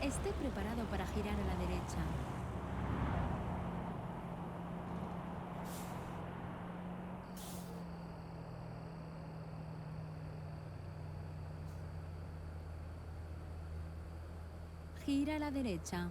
Esté preparado para girar a la derecha. Gira a la derecha.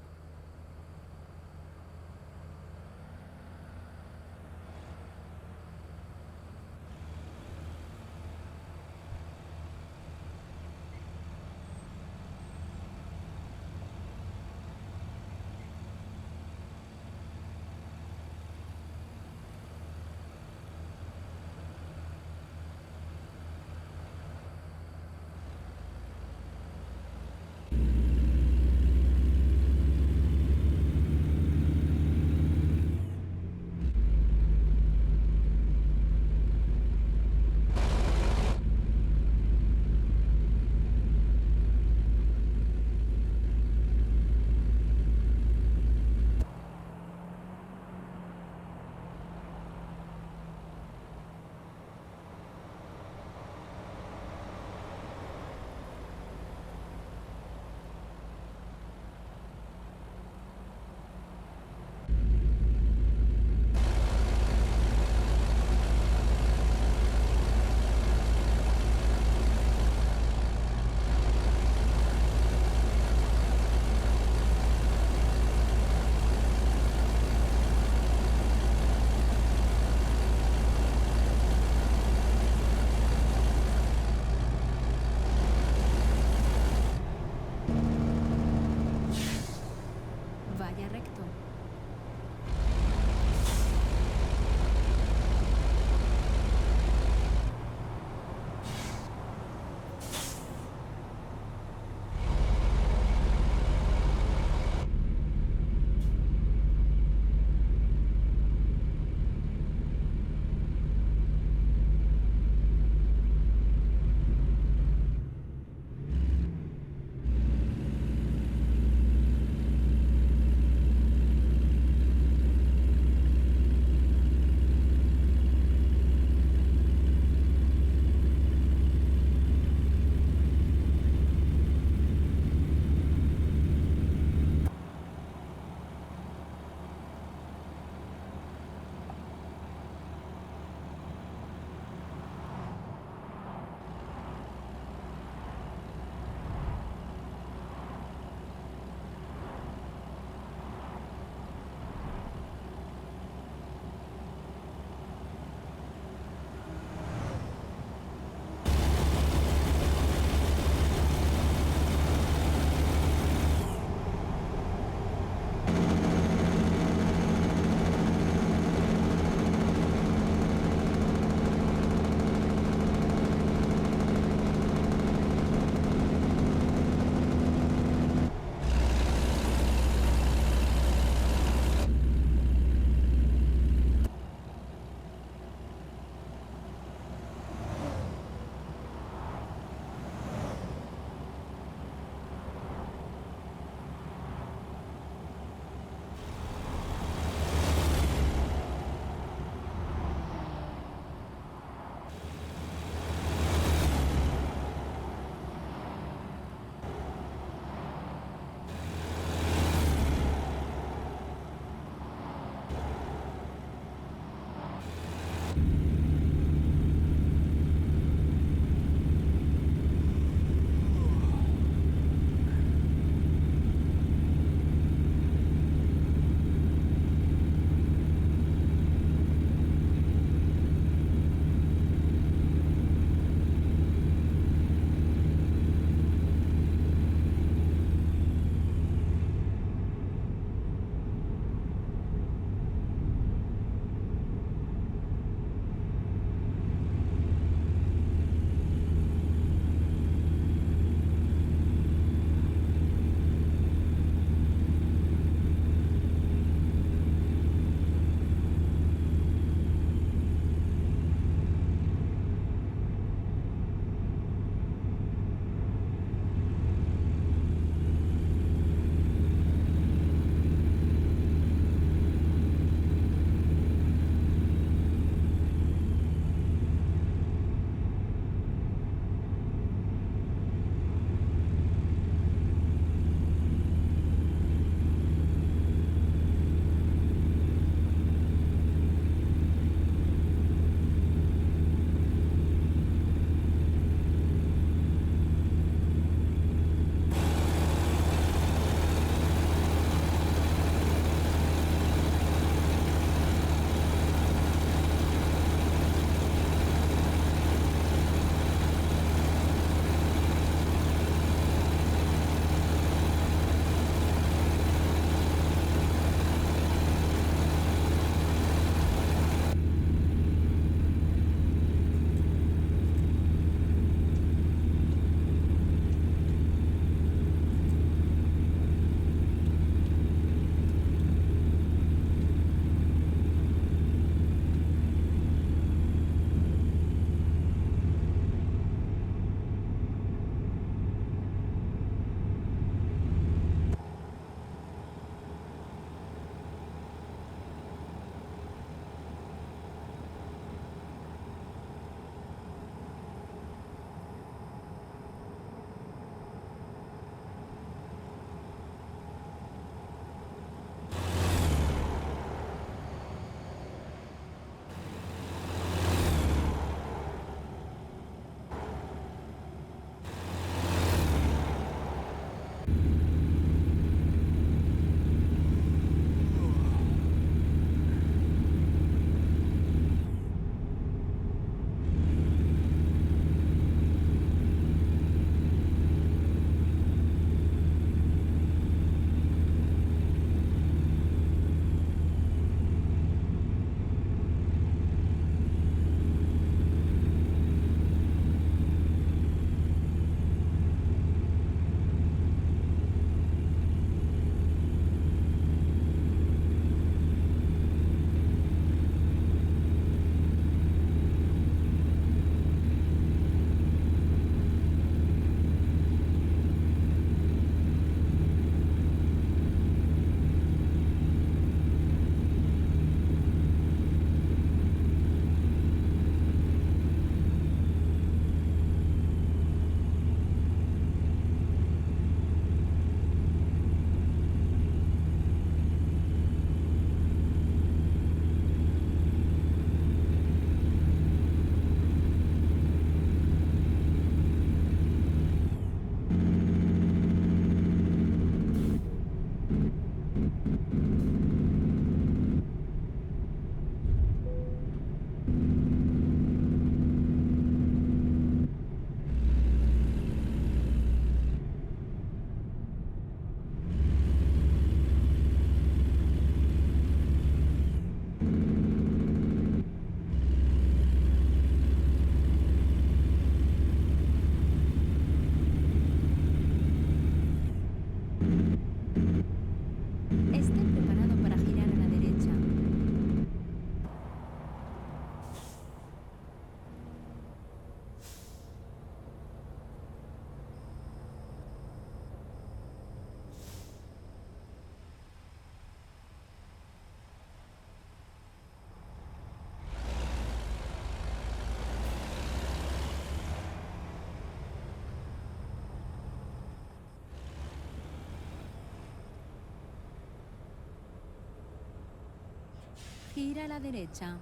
Gira a la derecha.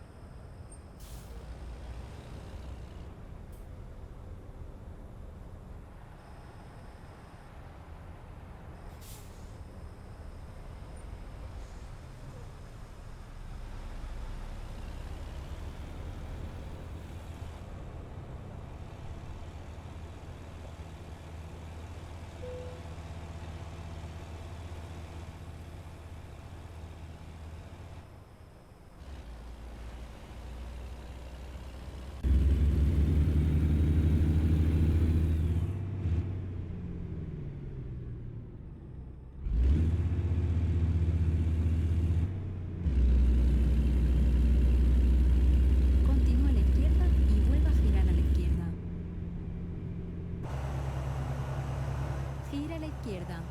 Continúe a la izquierda y vuelva a girar a la izquierda. Gira a la izquierda.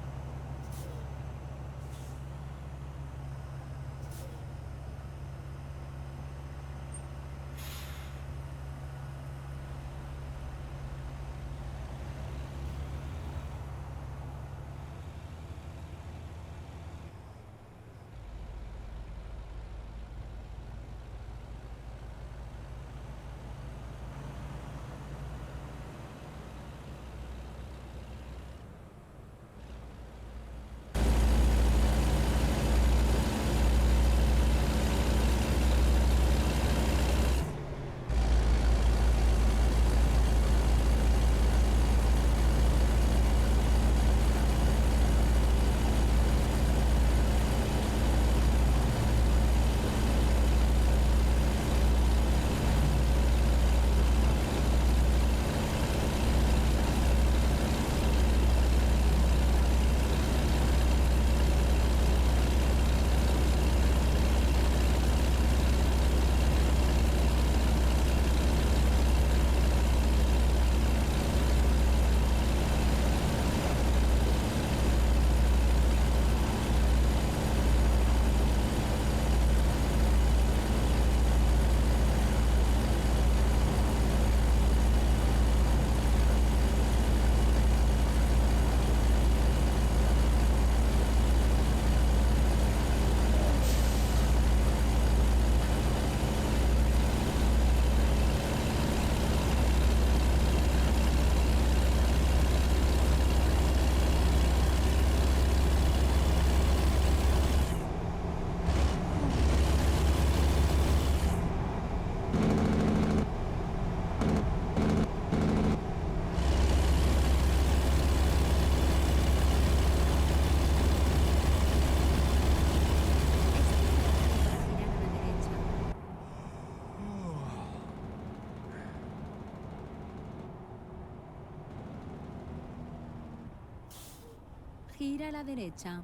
Gira a la derecha.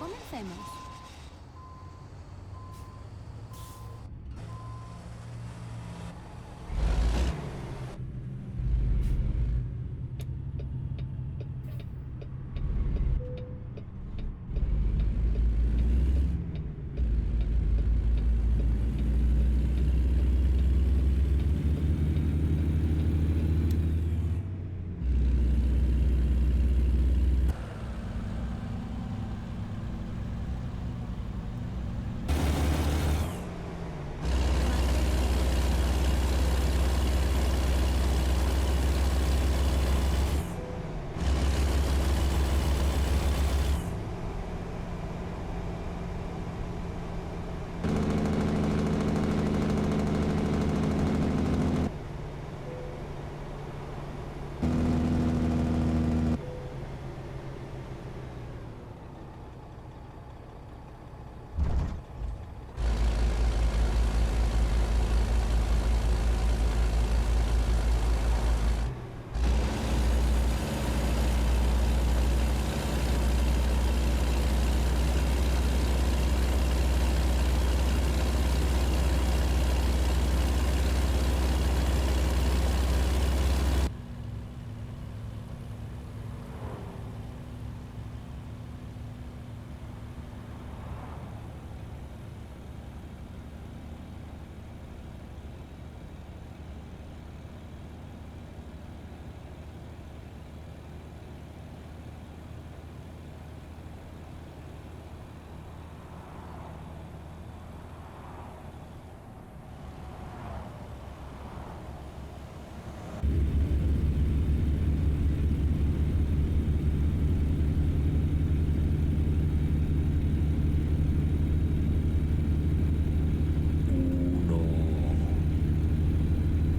Comencemos.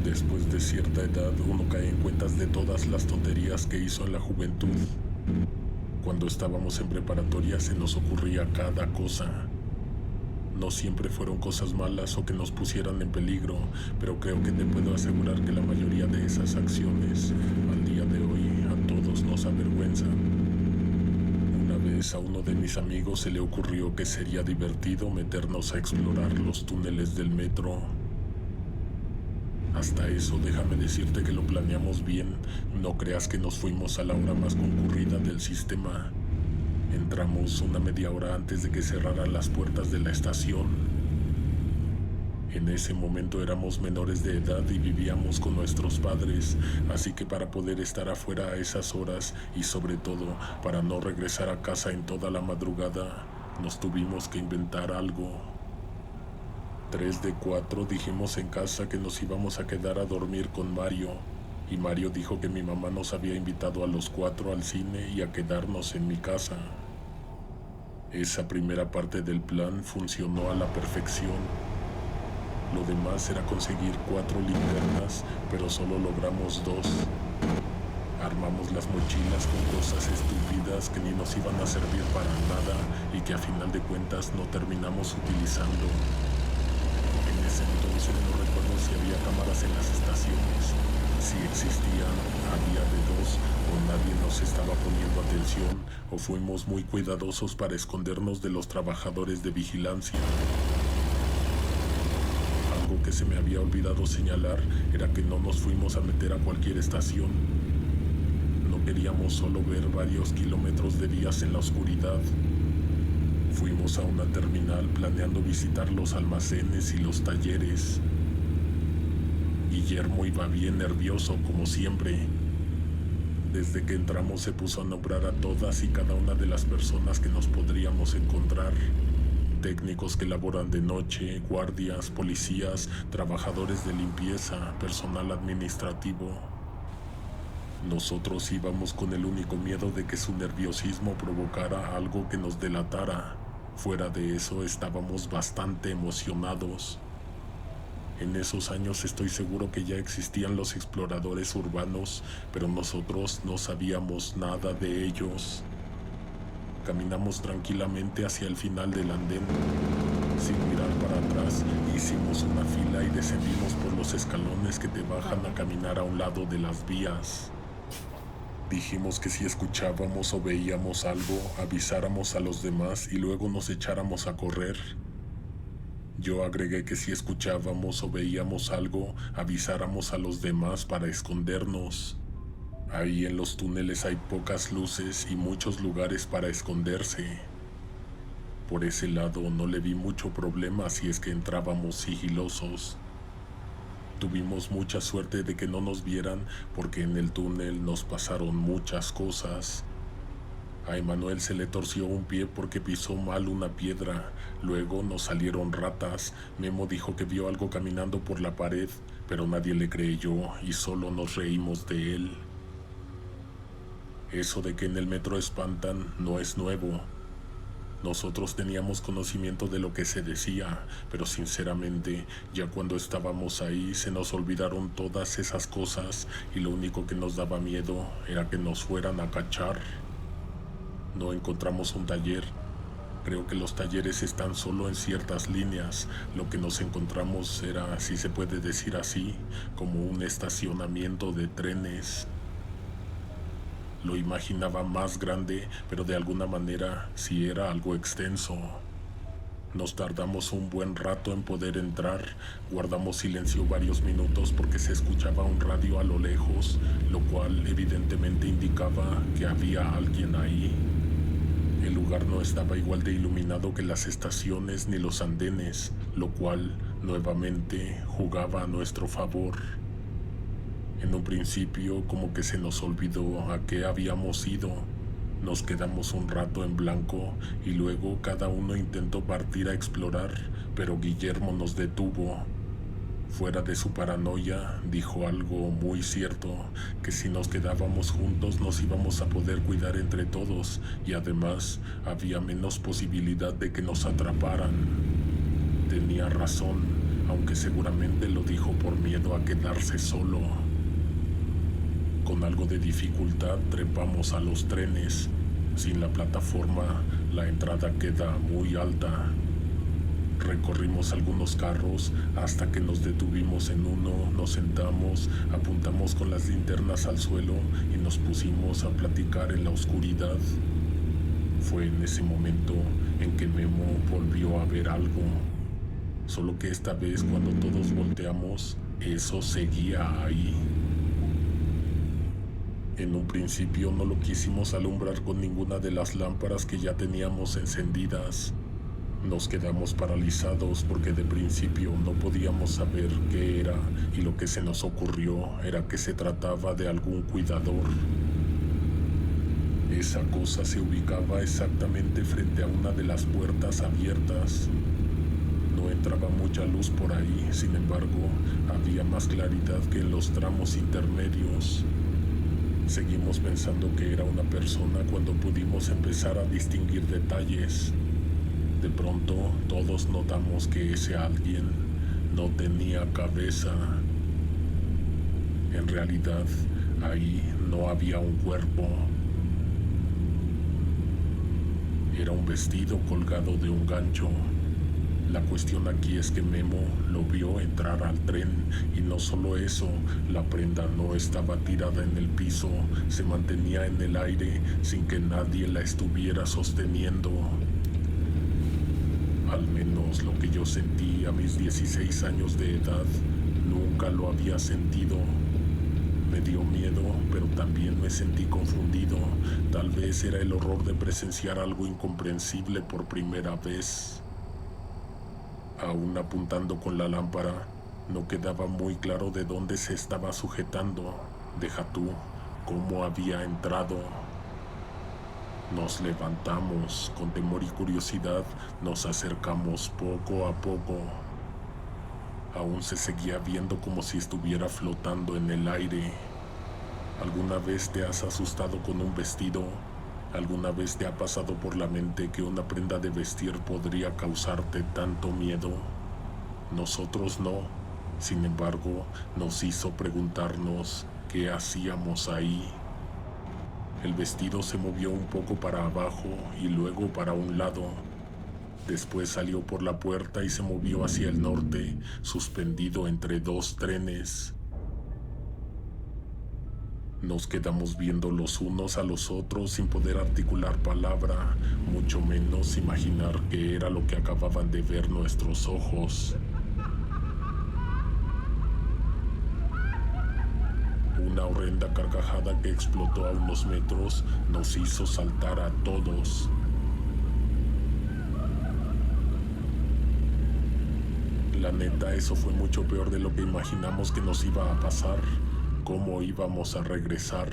Después de cierta edad, uno cae en cuentas de todas las tonterías que hizo en la juventud. Cuando estábamos en preparatoria se nos ocurría cada cosa. No siempre fueron cosas malas o que nos pusieran en peligro, pero creo que te puedo asegurar que la mayoría de esas acciones, al día de hoy, a todos nos avergüenzan. Una vez a uno de mis amigos se le ocurrió que sería divertido meternos a explorar los túneles del metro. Hasta eso, déjame decirte que lo planeamos bien. No creas que nos fuimos a la hora más concurrida del sistema. Entramos una media hora antes de que cerraran las puertas de la estación. En ese momento éramos menores de edad y vivíamos con nuestros padres, así que para poder estar afuera a esas horas y sobre todo para no regresar a casa en toda la madrugada, nos tuvimos que inventar algo. 3 de 4 dijimos en casa que nos íbamos a quedar a dormir con Mario, y Mario dijo que mi mamá nos había invitado a los 4 al cine y a quedarnos en mi casa. Esa primera parte del plan funcionó a la perfección. Lo demás era conseguir 4 linternas, pero solo logramos 2. Armamos las mochilas con cosas estúpidas que ni nos iban a servir para nada y que a final de cuentas no terminamos utilizando. En ese entonces no recuerdo si había cámaras en las estaciones. Si existían, había de 2, o nadie nos estaba poniendo atención, o fuimos muy cuidadosos para escondernos de los trabajadores de vigilancia. Algo que se me había olvidado señalar era que no nos fuimos a meter a cualquier estación. No queríamos solo ver varios kilómetros de vías en la oscuridad. Fuimos a una terminal planeando visitar los almacenes y los talleres. Guillermo iba bien nervioso, como siempre. Desde que entramos se puso a nombrar a todas y cada una de las personas que nos podríamos encontrar. Técnicos que laboran de noche, guardias, policías, trabajadores de limpieza, personal administrativo. Nosotros íbamos con el único miedo de que su nerviosismo provocara algo que nos delatara. Fuera de eso, estábamos bastante emocionados. En esos años estoy seguro que ya existían los exploradores urbanos, pero nosotros no sabíamos nada de ellos. Caminamos tranquilamente hacia el final del andén. Sin mirar para atrás, hicimos una fila y descendimos por los escalones que te bajan a caminar a un lado de las vías. Dijimos que si escuchábamos o veíamos algo, avisáramos a los demás y luego nos echáramos a correr. Yo agregué que si escuchábamos o veíamos algo, avisáramos a los demás para escondernos. Ahí en los túneles hay pocas luces y muchos lugares para esconderse. Por ese lado no le vi mucho problema si es que entrábamos sigilosos. Tuvimos mucha suerte de que no nos vieran porque en el túnel nos pasaron muchas cosas. A Emanuel se le torció un pie porque pisó mal una piedra. Luego nos salieron ratas. Memo dijo que vio algo caminando por la pared, pero nadie le creyó y solo nos reímos de él. Eso de que en el metro espantan no es nuevo. Nosotros teníamos conocimiento de lo que se decía, pero sinceramente, ya cuando estábamos ahí se nos olvidaron todas esas cosas y lo único que nos daba miedo era que nos fueran a cachar. No encontramos un taller. Creo que los talleres están solo en ciertas líneas. Lo que nos encontramos era, si se puede decir así, como un estacionamiento de trenes. Lo imaginaba más grande, pero de alguna manera sí era algo extenso. Nos tardamos un buen rato en poder entrar. Guardamos silencio varios minutos porque se escuchaba un radio a lo lejos, lo cual evidentemente indicaba que había alguien ahí. El lugar no estaba igual de iluminado que las estaciones ni los andenes, lo cual nuevamente jugaba a nuestro favor. En un principio como que se nos olvidó a qué habíamos ido. Nos quedamos un rato en blanco y luego cada uno intentó partir a explorar, pero Guillermo nos detuvo. Fuera de su paranoia, dijo algo muy cierto, que si nos quedábamos juntos nos íbamos a poder cuidar entre todos y además había menos posibilidad de que nos atraparan. Tenía razón, aunque seguramente lo dijo por miedo a quedarse solo. Con algo de dificultad trepamos a los trenes. Sin la plataforma, la entrada queda muy alta. Recorrimos algunos carros hasta que nos detuvimos en uno, nos sentamos, apuntamos con las linternas al suelo y nos pusimos a platicar en la oscuridad. Fue en ese momento en que Memo volvió a ver algo. Solo que esta vez cuando todos volteamos, eso seguía ahí. En un principio no lo quisimos alumbrar con ninguna de las lámparas que ya teníamos encendidas. Nos quedamos paralizados porque de principio no podíamos saber qué era y lo que se nos ocurrió era que se trataba de algún cuidador. Esa cosa se ubicaba exactamente frente a una de las puertas abiertas. No entraba mucha luz por ahí, sin embargo, había más claridad que en los tramos intermedios. Seguimos pensando que era una persona cuando pudimos empezar a distinguir detalles. De pronto, todos notamos que ese alguien no tenía cabeza. En realidad, ahí no había un cuerpo. Era un vestido colgado de un gancho. La cuestión aquí es que Memo lo vio entrar al tren y no solo eso, la prenda no estaba tirada en el piso, se mantenía en el aire sin que nadie la estuviera sosteniendo. Al menos lo que yo sentí a mis 16 años de edad, nunca lo había sentido. Me dio miedo, pero también me sentí confundido. Tal vez era el horror de presenciar algo incomprensible por primera vez. Aún apuntando con la lámpara, no quedaba muy claro de dónde se estaba sujetando. Deja tú, cómo había entrado. Nos levantamos, con temor y curiosidad, nos acercamos poco a poco. Aún se seguía viendo como si estuviera flotando en el aire. ¿Alguna vez te has asustado con un vestido? ¿Alguna vez te ha pasado por la mente que una prenda de vestir podría causarte tanto miedo? Nosotros no. Sin embargo, nos hizo preguntarnos qué hacíamos ahí. El vestido se movió un poco para abajo y luego para un lado. Después salió por la puerta y se movió hacia el norte, suspendido entre dos trenes. Nos quedamos viendo los unos a los otros sin poder articular palabra, mucho menos imaginar qué era lo que acababan de ver nuestros ojos. Una horrenda carcajada que explotó a unos metros nos hizo saltar a todos. La neta, eso fue mucho peor de lo que imaginamos que nos iba a pasar. ¿Cómo íbamos a regresar?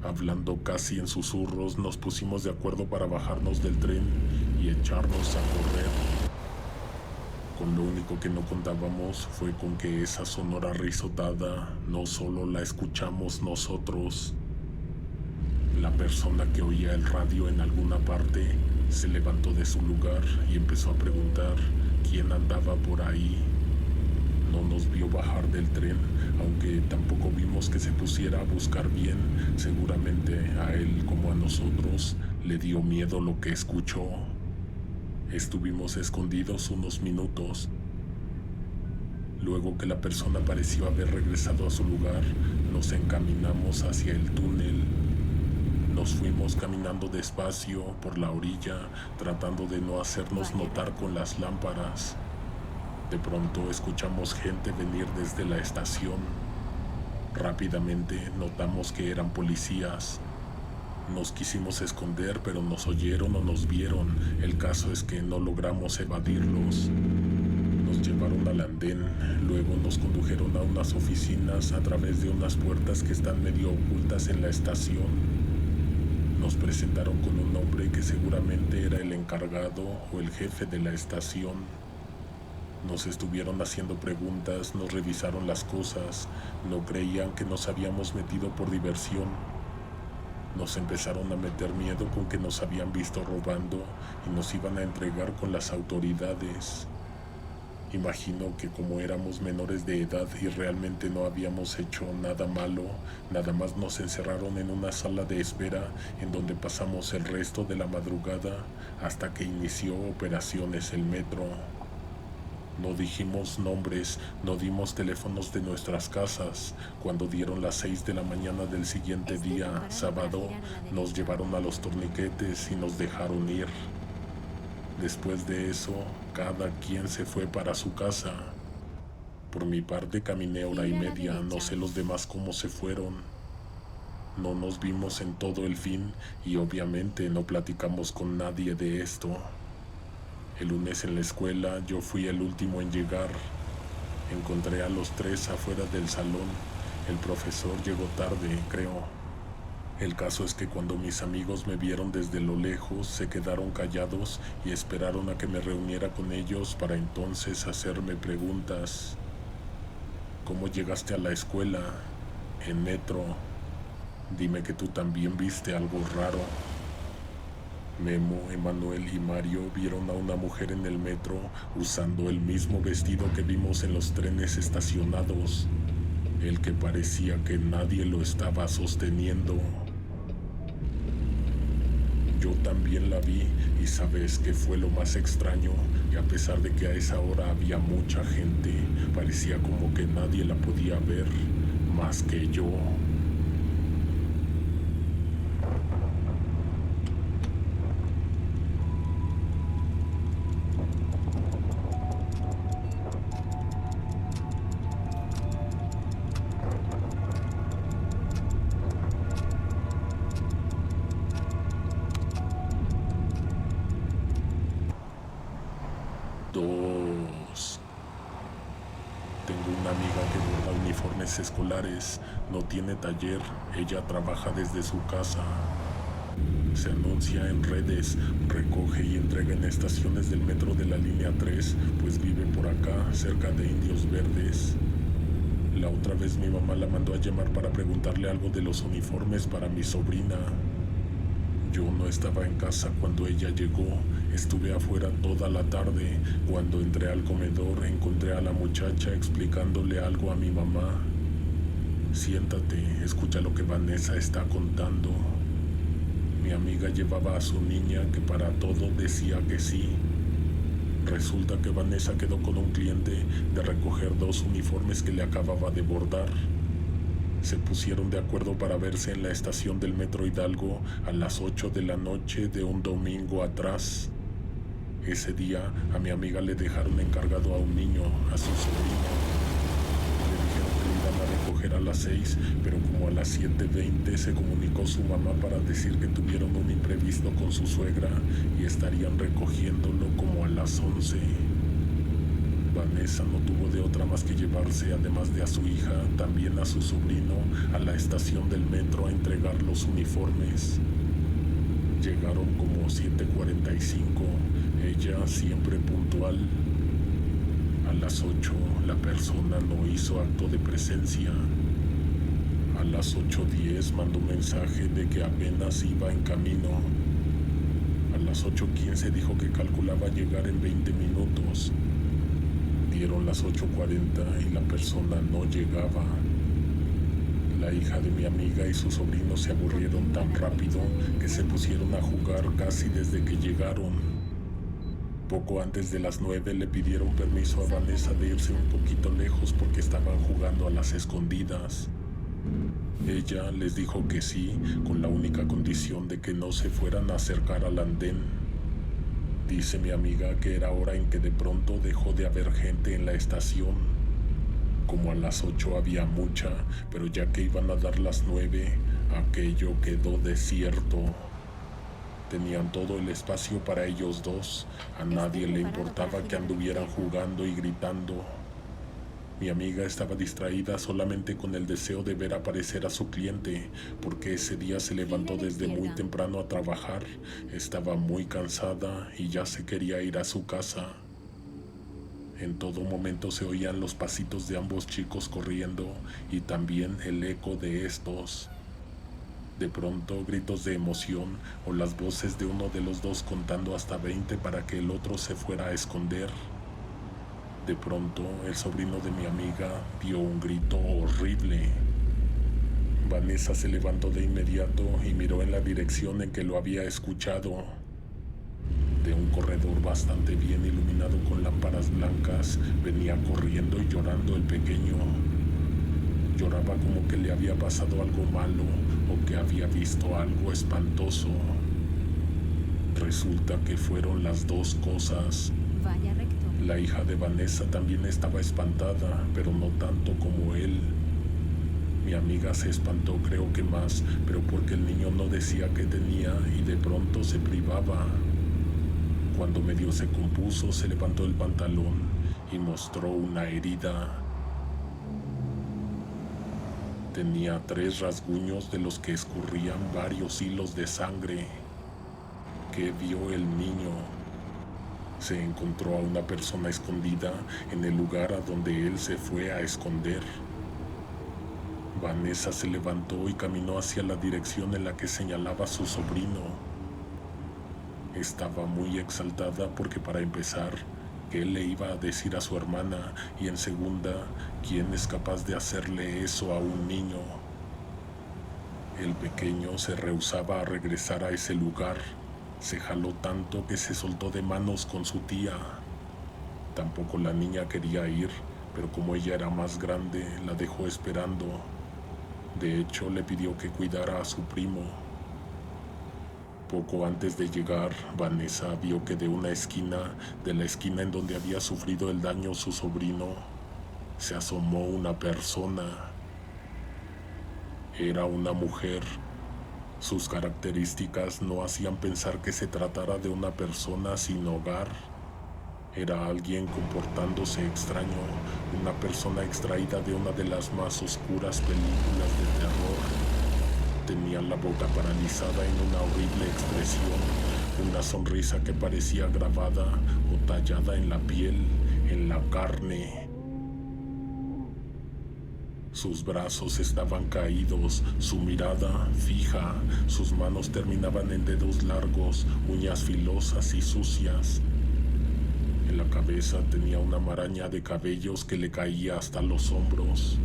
Hablando casi en susurros, nos pusimos de acuerdo para bajarnos del tren y echarnos a correr. Con lo único que no contábamos fue con que esa sonora risotada no solo la escuchamos nosotros. La persona que oía el radio en alguna parte se levantó de su lugar y empezó a preguntar quién andaba por ahí. No nos vio bajar del tren, aunque tampoco vimos que se pusiera a buscar bien. Seguramente a él como a nosotros le dio miedo lo que escuchó. Estuvimos escondidos unos minutos. Luego que la persona pareció haber regresado a su lugar, nos encaminamos hacia el túnel. Nos fuimos caminando despacio por la orilla, tratando de no hacernos notar con las lámparas. De pronto escuchamos gente venir desde la estación. Rápidamente notamos que eran policías. Nos quisimos esconder, pero nos oyeron o nos vieron. El caso es que no logramos evadirlos. Nos llevaron al andén, luego nos condujeron a unas oficinas a través de unas puertas que están medio ocultas en la estación. Nos presentaron con un hombre que seguramente era el encargado o el jefe de la estación. Nos estuvieron haciendo preguntas, nos revisaron las cosas, no creían que nos habíamos metido por diversión. Nos empezaron a meter miedo con que nos habían visto robando y nos iban a entregar con las autoridades. Imagino que como éramos menores de edad y realmente no habíamos hecho nada malo, nada más nos encerraron en una sala de espera en donde pasamos el resto de la madrugada hasta que inició operaciones el metro. No dijimos nombres, no dimos teléfonos de nuestras casas. Cuando dieron las 6 de la mañana del siguiente día, sábado, nos llevaron a los torniquetes y nos dejaron ir. Después de eso, cada quien se fue para su casa. Por mi parte caminé hora y media, no sé los demás cómo se fueron. No nos vimos en todo el fin y obviamente no platicamos con nadie de esto. El lunes en la escuela yo fui el último en llegar. Encontré a los 3 afuera del salón. El profesor llegó tarde, creo. El caso es que cuando mis amigos me vieron desde lo lejos, se quedaron callados y esperaron a que me reuniera con ellos para entonces hacerme preguntas. ¿Cómo llegaste a la escuela? En metro. Dime que tú también viste algo raro. Memo, Emanuel y Mario vieron a una mujer en el metro usando el mismo vestido que vimos en los trenes estacionados, el que parecía que nadie lo estaba sosteniendo. Yo también la vi y sabes que fue lo más extraño, y a pesar de que a esa hora había mucha gente, parecía como que nadie la podía ver más que yo. Tengo una amiga que borda uniformes escolares, no tiene taller, ella trabaja desde su casa. Se anuncia en redes, recoge y entrega en estaciones del metro de la línea 3, pues vive por acá, cerca de Indios Verdes. La otra vez mi mamá la mandó a llamar para preguntarle algo de los uniformes para mi sobrina. Yo no estaba en casa cuando ella llegó, estuve afuera toda la tarde. Cuando entré al comedor encontré a la muchacha explicándole algo a mi mamá. Siéntate, escucha lo que Vanessa está contando. Mi amiga llevaba a su niña que para todo decía que sí. Resulta que Vanessa quedó con un cliente de recoger 2 uniformes que le acababa de bordar. Se pusieron de acuerdo para verse en la estación del Metro Hidalgo a las 8 de la noche de un domingo atrás. Ese día a mi amiga le dejaron encargado a un niño, a su sobrino. Le dijeron que lo iban a recoger a las 6, pero como a las 7:20 se comunicó su mamá para decir que tuvieron un imprevisto con su suegra y estarían recogiéndolo como a las 11. Vanessa no tuvo de otra más que llevarse, además de a su hija, también a su sobrino, a la estación del metro a entregar los uniformes. Llegaron como 7:45, ella siempre puntual. A las 8 la persona no hizo acto de presencia. A las 8:10 mandó mensaje de que apenas iba en camino. A las 8:15 dijo que calculaba llegar en 20 minutos. Dieron las 8:40 y la persona no llegaba. La hija de mi amiga y su sobrino se aburrieron tan rápido que se pusieron a jugar casi desde que llegaron. Poco antes de las 9 le pidieron permiso a Vanessa de irse un poquito lejos porque estaban jugando a las escondidas. Ella les dijo que sí, con la única condición de que no se fueran a acercar al andén. Dice mi amiga que era hora en que de pronto dejó de haber gente en la estación. Como a las 8 había mucha, pero ya que iban a dar las 9, aquello quedó desierto. Tenían todo el espacio para ellos dos. A nadie le importaba que anduvieran jugando y gritando. Mi amiga estaba distraída solamente con el deseo de ver aparecer a su cliente, porque ese día se levantó desde muy temprano a trabajar, estaba muy cansada y ya se quería ir a su casa. En todo momento se oían los pasitos de ambos chicos corriendo y también el eco de estos. De pronto gritos de emoción o las voces de uno de los dos contando hasta 20 para que el otro se fuera a esconder. De pronto, el sobrino de mi amiga dio un grito horrible. Vanessa se levantó de inmediato y miró en la dirección en que lo había escuchado. De un corredor bastante bien iluminado con lámparas blancas, venía corriendo y llorando el pequeño. Lloraba como que le había pasado algo malo o que había visto algo espantoso. Resulta que fueron las dos cosas. Vaya recto. La hija de Vanessa también estaba espantada, pero no tanto como él. Mi amiga se espantó, creo que más, pero porque el niño no decía qué tenía y de pronto se privaba. Cuando medio se compuso, se levantó el pantalón y mostró una herida. Tenía 3 rasguños de los que escurrían varios hilos de sangre. ¿Qué vio el niño? Se encontró a una persona escondida en el lugar a donde él se fue a esconder. Vanessa se levantó y caminó hacia la dirección en la que señalaba su sobrino. Estaba muy exaltada porque, para empezar, ¿qué le iba a decir a su hermana? Y en segunda, ¿quién es capaz de hacerle eso a un niño? El pequeño se rehusaba a regresar a ese lugar. Se jaló tanto que se soltó de manos con su tía. Tampoco la niña quería ir, pero como ella era más grande, la dejó esperando. De hecho, le pidió que cuidara a su primo. Poco antes de llegar, Vanessa vio que de una esquina, de la esquina en donde había sufrido el daño su sobrino, se asomó una persona. Era una mujer. Sus características no hacían pensar que se tratara de una persona sin hogar. Era alguien comportándose extraño, una persona extraída de una de las más oscuras películas de terror. Tenía la boca paralizada en una horrible expresión, una sonrisa que parecía grabada o tallada en la piel, en la carne. Sus brazos estaban caídos, su mirada fija, sus manos terminaban en dedos largos, uñas filosas y sucias. En la cabeza tenía una maraña de cabellos que le caía hasta los hombros.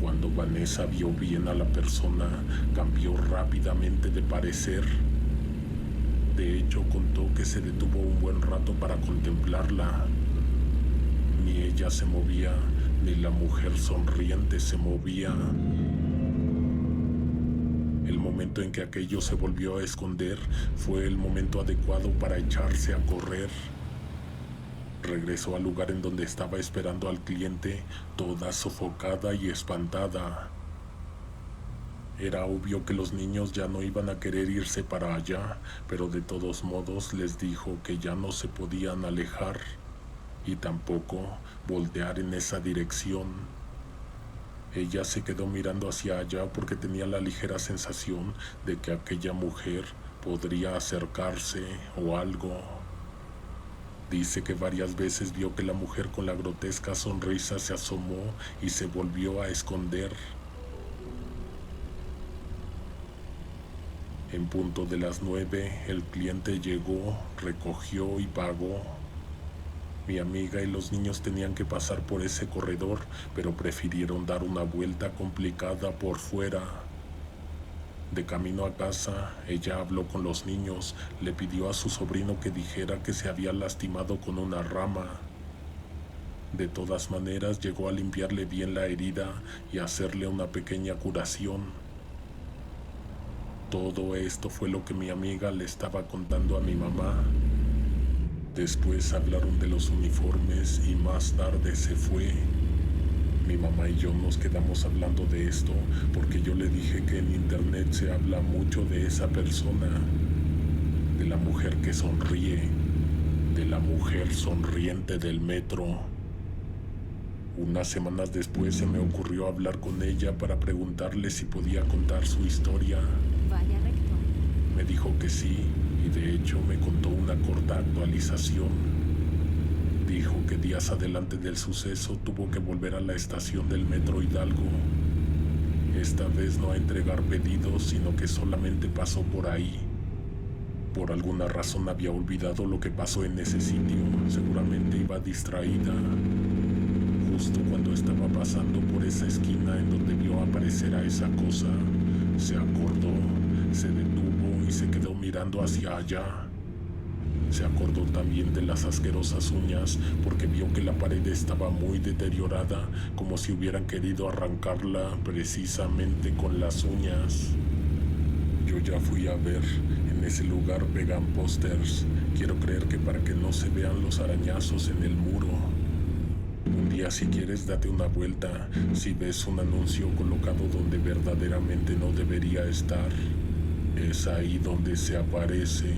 Cuando Vanessa vio bien a la persona, cambió rápidamente de parecer. De hecho, contó que se detuvo un buen rato para contemplarla. Ni ella se movía, ni la mujer sonriente se movía. El momento en que aquello se volvió a esconder fue el momento adecuado para echarse a correr. Regresó al lugar en donde estaba esperando al cliente, toda sofocada y espantada. Era obvio que los niños ya no iban a querer irse para allá, pero de todos modos les dijo que ya no se podían alejar y tampoco voltear en esa dirección. Ella se quedó mirando hacia allá porque tenía la ligera sensación de que aquella mujer podría acercarse o algo. Dice que varias veces vio que la mujer con la grotesca sonrisa se asomó y se volvió a esconder. En punto de las 9, el cliente llegó, recogió y pagó. Mi amiga y los niños tenían que pasar por ese corredor, pero prefirieron dar una vuelta complicada por fuera. De camino a casa, ella habló con los niños, le pidió a su sobrino que dijera que se había lastimado con una rama. De todas maneras, llegó a limpiarle bien la herida y a hacerle una pequeña curación. Todo esto fue lo que mi amiga le estaba contando a mi mamá. Después hablaron de los uniformes y más tarde se fue. Mi mamá y yo nos quedamos hablando de esto porque yo le dije que en internet se habla mucho de esa persona, de la mujer que sonríe, de la mujer sonriente del metro. Unas semanas después se me ocurrió hablar con ella para preguntarle si podía contar su historia. Vaya recto. Me dijo que sí, y de hecho me contó una corta actualización. Dijo que días adelante del suceso tuvo que volver a la estación del metro Hidalgo. Esta vez no a entregar pedidos, sino que solamente pasó por ahí. Por alguna razón había olvidado lo que pasó en ese sitio. Seguramente iba distraída. Justo cuando estaba pasando por esa esquina en donde vio aparecer a esa cosa, se acordó, se detuvo y se quedó mirando hacia allá. Se acordó también de las asquerosas uñas porque vio que la pared estaba muy deteriorada, como si hubieran querido arrancarla precisamente con las uñas. Yo ya fui a ver, en ese lugar pegan pósters. Quiero creer que para que no se vean los arañazos en el muro. Un día si quieres date una vuelta, si ves un anuncio colocado donde verdaderamente no debería estar, es ahí donde se aparece.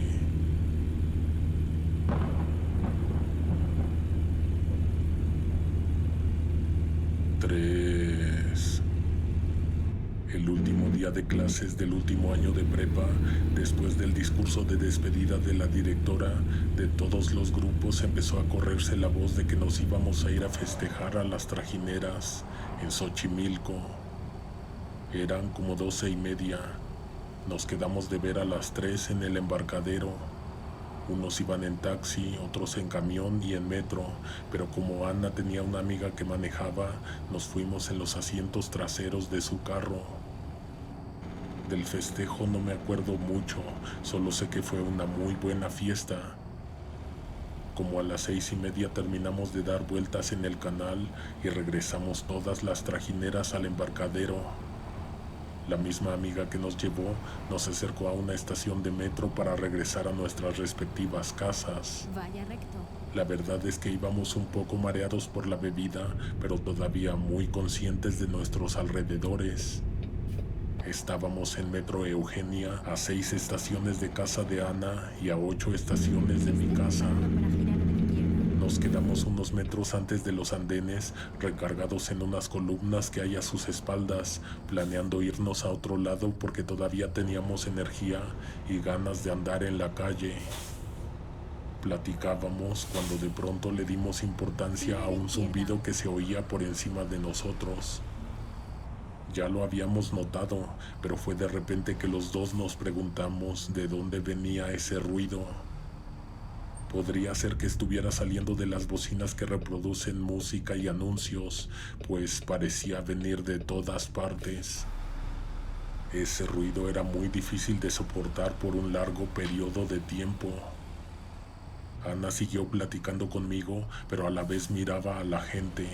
El último día de clases del último año de prepa, después del discurso de despedida de la directora, de todos los grupos empezó a correrse la voz de que nos íbamos a ir a festejar a las trajineras en Xochimilco. Eran como 12:30. Nos quedamos de ver a las 3 en el embarcadero. Unos iban en taxi, otros en camión y en metro, pero como Ana tenía una amiga que manejaba, nos fuimos en los asientos traseros de su carro. Del festejo no me acuerdo mucho, solo sé que fue una muy buena fiesta. Como a las 6:30 terminamos de dar vueltas en el canal y regresamos todas las trajineras al embarcadero. La misma amiga que nos llevó nos acercó a una estación de metro para regresar a nuestras respectivas casas. Vaya recto. La verdad es que íbamos un poco mareados por la bebida, pero todavía muy conscientes de nuestros alrededores. Estábamos en Metro Eugenia, a 6 estaciones de casa de Ana y a 8 estaciones de mi casa. Para girar a la izquierda. Nos quedamos unos metros antes de los andenes, recargados en unas columnas que hay a sus espaldas, planeando irnos a otro lado porque todavía teníamos energía y ganas de andar en la calle. Platicábamos cuando de pronto le dimos importancia a un zumbido que se oía por encima de nosotros. Ya lo habíamos notado, pero fue de repente que los dos nos preguntamos de dónde venía ese ruido. Podría ser que estuviera saliendo de las bocinas que reproducen música y anuncios, pues parecía venir de todas partes. Ese ruido era muy difícil de soportar por un largo periodo de tiempo. Ana siguió platicando conmigo, pero a la vez miraba a la gente.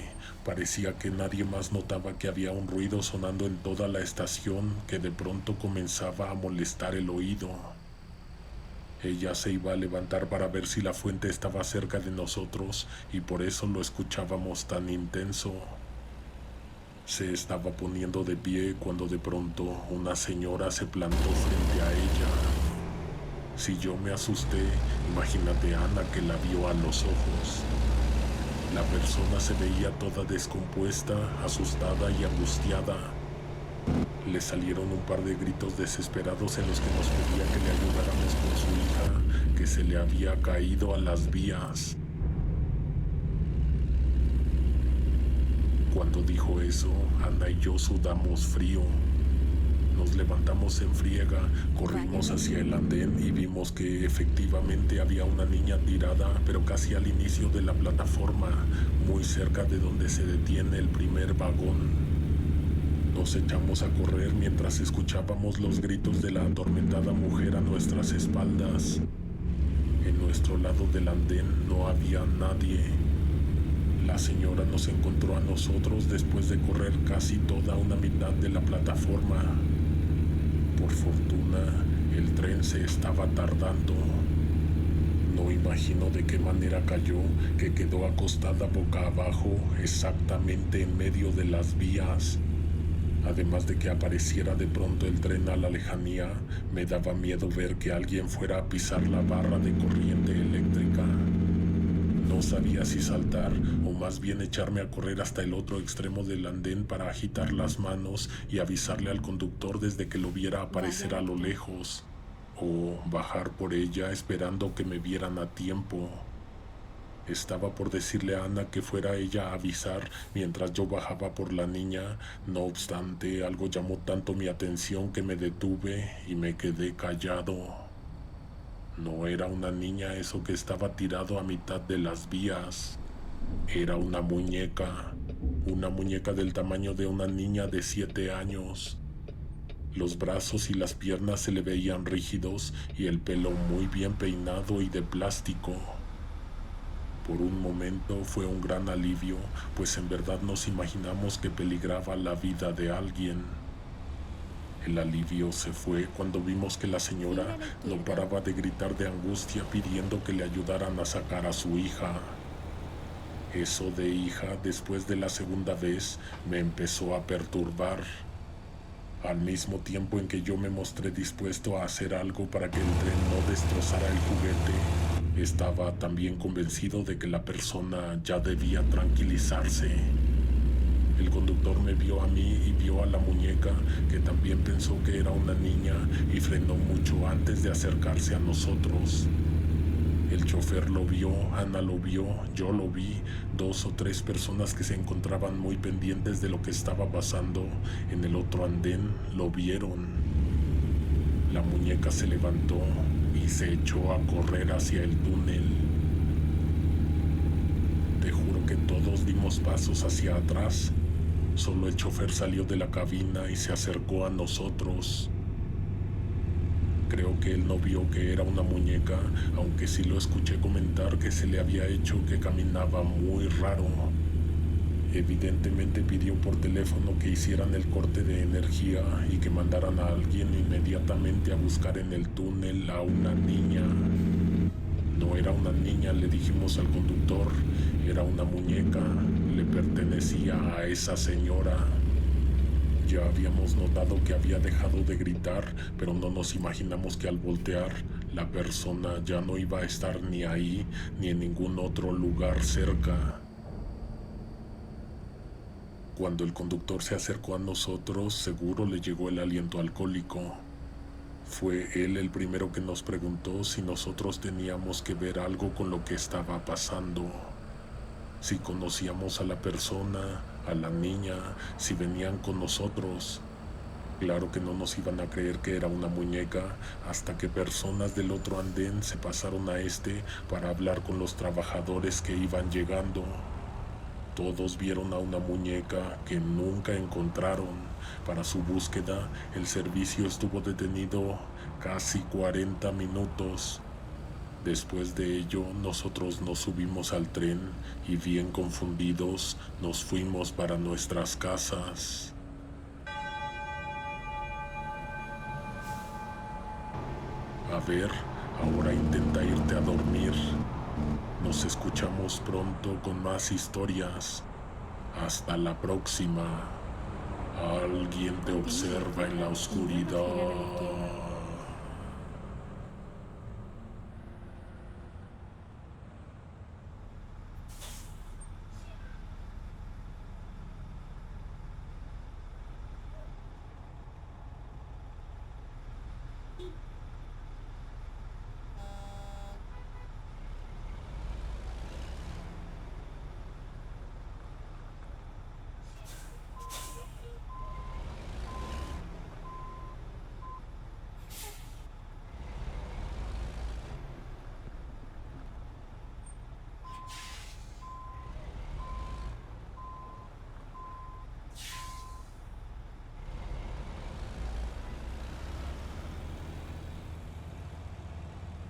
Parecía que nadie más notaba que había un ruido sonando en toda la estación que de pronto comenzaba a molestar el oído. Ella se iba a levantar para ver si la fuente estaba cerca de nosotros y por eso lo escuchábamos tan intenso. Se estaba poniendo de pie cuando de pronto una señora se plantó frente a ella. Si yo me asusté, imagínate a Ana, que la vio a los ojos. La persona se veía toda descompuesta, asustada y angustiada. Le salieron un par de gritos desesperados en los que nos pedía que le ayudáramos con su hija, que se le había caído a las vías. Cuando dijo eso, Ana y yo sudamos frío. Nos levantamos en friega, corrimos hacia el andén y vimos que efectivamente había una niña tirada, pero casi al inicio de la plataforma, muy cerca de donde se detiene el primer vagón. Nos echamos a correr mientras escuchábamos los gritos de la atormentada mujer a nuestras espaldas. En nuestro lado del andén no había nadie. La señora nos encontró a nosotros después de correr casi toda una mitad de la plataforma. Por fortuna, el tren se estaba tardando. No imagino de qué manera cayó, que quedó acostada boca abajo, exactamente en medio de las vías. Además de que apareciera de pronto el tren a la lejanía, me daba miedo ver que alguien fuera a pisar la barra de corriente eléctrica. No sabía si saltar o más bien echarme a correr hasta el otro extremo del andén para agitar las manos y avisarle al conductor desde que lo viera aparecer a lo lejos, o bajar por ella esperando que me vieran a tiempo. Estaba por decirle a Ana que fuera ella a avisar mientras yo bajaba por la niña. No obstante, algo llamó tanto mi atención que me detuve y me quedé callado. No era una niña eso que estaba tirado a mitad de las vías. Era una muñeca del tamaño de una niña de 7 años. Los brazos y las piernas se le veían rígidos y el pelo muy bien peinado y de plástico. Por un momento fue un gran alivio, pues en verdad nos imaginamos que peligraba la vida de alguien. El alivio se fue cuando vimos que la señora no paraba de gritar de angustia pidiendo que le ayudaran a sacar a su hija. Eso de hija, después de la segunda vez, me empezó a perturbar. Al mismo tiempo en que yo me mostré dispuesto a hacer algo para que el tren no destrozara el juguete, estaba también convencido de que la persona ya debía tranquilizarse. El conductor me vio a mí y vio a la muñeca, que también pensó que era una niña y frenó mucho antes de acercarse a nosotros. El chofer lo vio, Ana lo vio, yo lo vi, 2 o 3 personas que se encontraban muy pendientes de lo que estaba pasando en el otro andén lo vieron. La muñeca se levantó y se echó a correr hacia el túnel. Te juro que todos dimos pasos hacia atrás. Solo el chofer salió de la cabina y se acercó a nosotros. Creo que él no vio que era una muñeca, aunque sí lo escuché comentar que se le había hecho que caminaba muy raro. Evidentemente pidió por teléfono que hicieran el corte de energía y que mandaran a alguien inmediatamente a buscar en el túnel a una niña. No era una niña, le dijimos al conductor, era una muñeca, le pertenecía a esa señora. Ya habíamos notado que había dejado de gritar, pero no nos imaginamos que al voltear, la persona ya no iba a estar ni ahí ni en ningún otro lugar cerca. Cuando el conductor se acercó a nosotros, seguro le llegó el aliento alcohólico. Fue él el primero que nos preguntó si nosotros teníamos que ver algo con lo que estaba pasando. Si conocíamos a la persona, a la niña, si venían con nosotros. Claro que no nos iban a creer que era una muñeca hasta que personas del otro andén se pasaron a este para hablar con los trabajadores que iban llegando. Todos vieron a una muñeca que nunca encontraron. Para su búsqueda, el servicio estuvo detenido casi 40 minutos. Después de ello, nosotros nos subimos al tren y bien confundidos nos fuimos para nuestras casas. A ver, ahora intenta irte a dormir. Nos escuchamos pronto con más historias. Hasta la próxima. Alguien te observa en la oscuridad.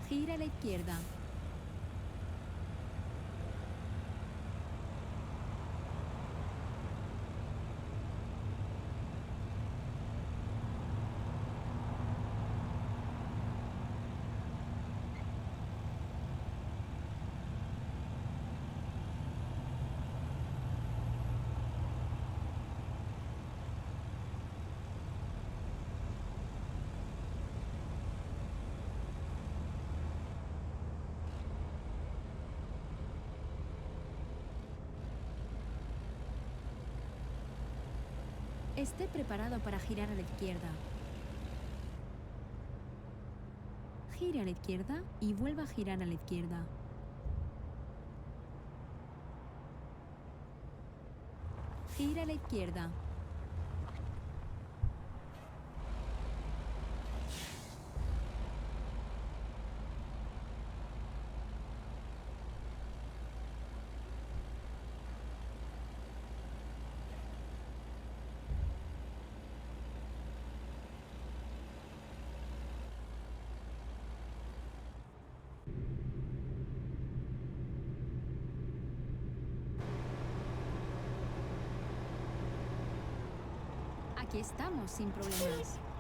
Gira a la izquierda. Esté preparado para girar a la izquierda. Gire a la izquierda y vuelva a girar a la izquierda. Gira a la izquierda. Aquí estamos sin problemas.